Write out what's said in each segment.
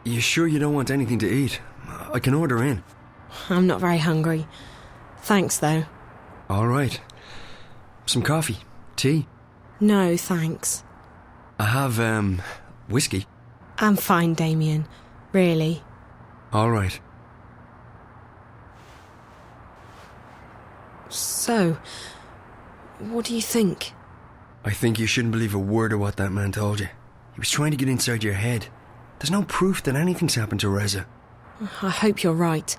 You sure you don't want anything to eat? I can order in. I'm not very hungry. Thanks, though. All right. Some coffee? Tea? No, thanks. I have, whiskey. I'm fine, Damien. Really. All right. So, what do you think? I think you shouldn't believe a word of what that man told you. He was trying to get inside your head. There's no proof that anything's happened to Reza. I hope you're right.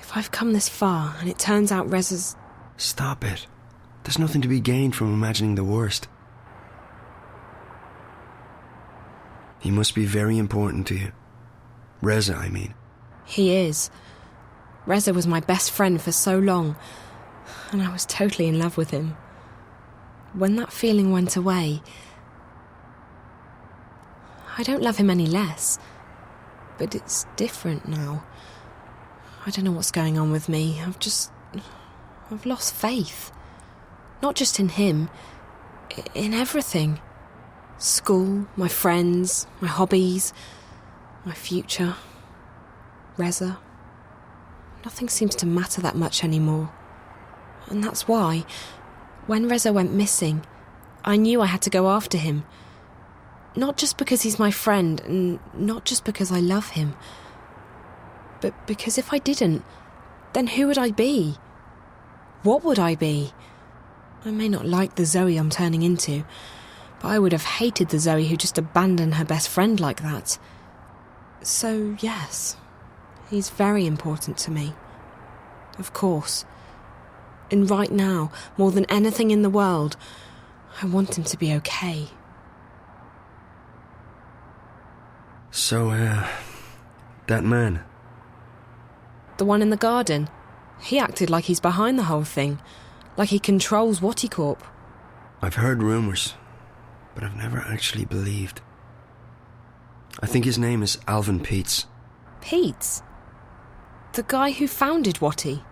If I've come this far and it turns out Reza's... Stop it. There's nothing to be gained from imagining the worst. He must be very important to you. Reza, I mean. He is. Reza was my best friend for so long, and I was totally in love with him. When that feeling went away, I don't love him any less, but it's different now. I don't know what's going on with me. I've lost faith. Not just in him, in everything. School, my friends, my hobbies, my future, Reza. Nothing seems to matter that much anymore. And that's why, when Reza went missing, I knew I had to go after him. Not just because he's my friend, and not just because I love him, but because if I didn't, then who would I be? What would I be? I may not like the Zoe I'm turning into, but I would have hated the Zoe who just abandoned her best friend like that. So, yes, he's very important to me. Of course. And right now, more than anything in the world, I want him to be okay. So, that man... The one in the garden. He acted like he's behind the whole thing. Like he controls Watty Corp. I've heard rumours, but I've never actually believed. I think his name is Alvin Peets. Peets? The guy who founded Watty?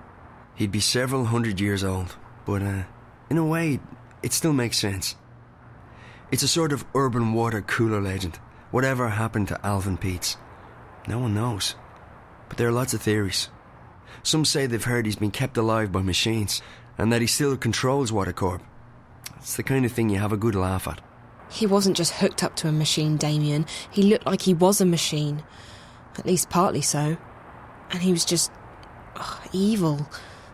He'd be several hundred years old, but in a way, it still makes sense. It's a sort of urban water cooler legend. Whatever happened to Alvin Peets? No one knows. But there are lots of theories. Some say they've heard he's been kept alive by machines, and that he still controls Watercorp. It's the kind of thing you have a good laugh at. He wasn't just hooked up to a machine, Damien. He looked like he was a machine. At least partly so. And he was just... evil.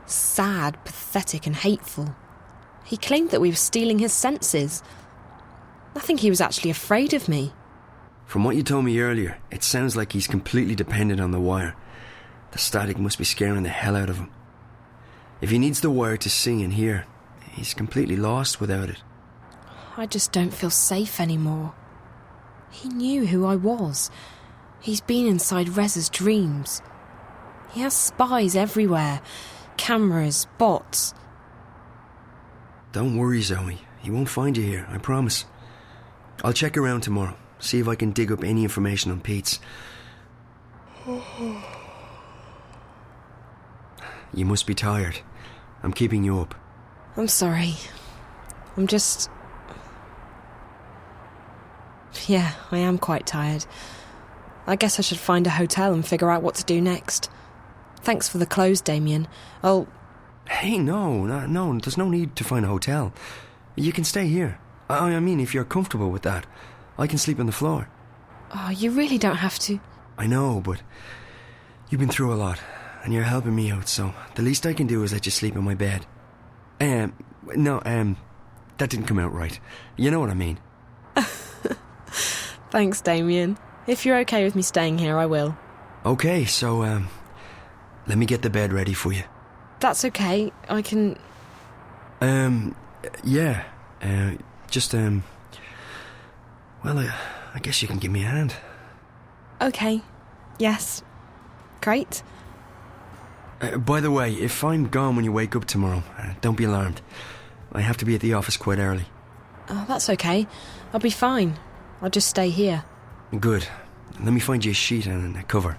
Sad, pathetic and hateful. He claimed that we were stealing his senses. I think he was actually afraid of me. From what you told me earlier, it sounds like he's completely dependent on the wire. The static must be scaring the hell out of him. If he needs the wire to see and hear, he's completely lost without it. I just don't feel safe anymore. He knew who I was. He's been inside Reza's dreams. He has spies everywhere. Cameras, bots. Don't worry, Zoe. He won't find you here, I promise. I'll check around tomorrow, see if I can dig up any information on Pete's. You must be tired. I'm keeping you up. I'm sorry. I'm just... Yeah, I am quite tired. I guess I should find a hotel and figure out what to do next. Thanks for the clothes, Damien. I'll... Hey, no, there's no need to find a hotel. You can stay here. I mean, if you're comfortable with that, I can sleep on the floor. Oh, you really don't have to. I know, but you've been through a lot, and you're helping me out, so the least I can do is let you sleep in my bed. That didn't come out right. You know what I mean. Thanks, Damien. If you're okay with me staying here, I will. Okay, so, let me get the bed ready for you. That's okay. I can... Yeah. Well, I guess you can give me a hand. Okay. Yes. Great. By the way, if I'm gone when you wake up tomorrow, don't be alarmed. I have to be at the office quite early. Oh, that's okay. I'll be fine. I'll just stay here. Good. Let me find you a sheet and a cover.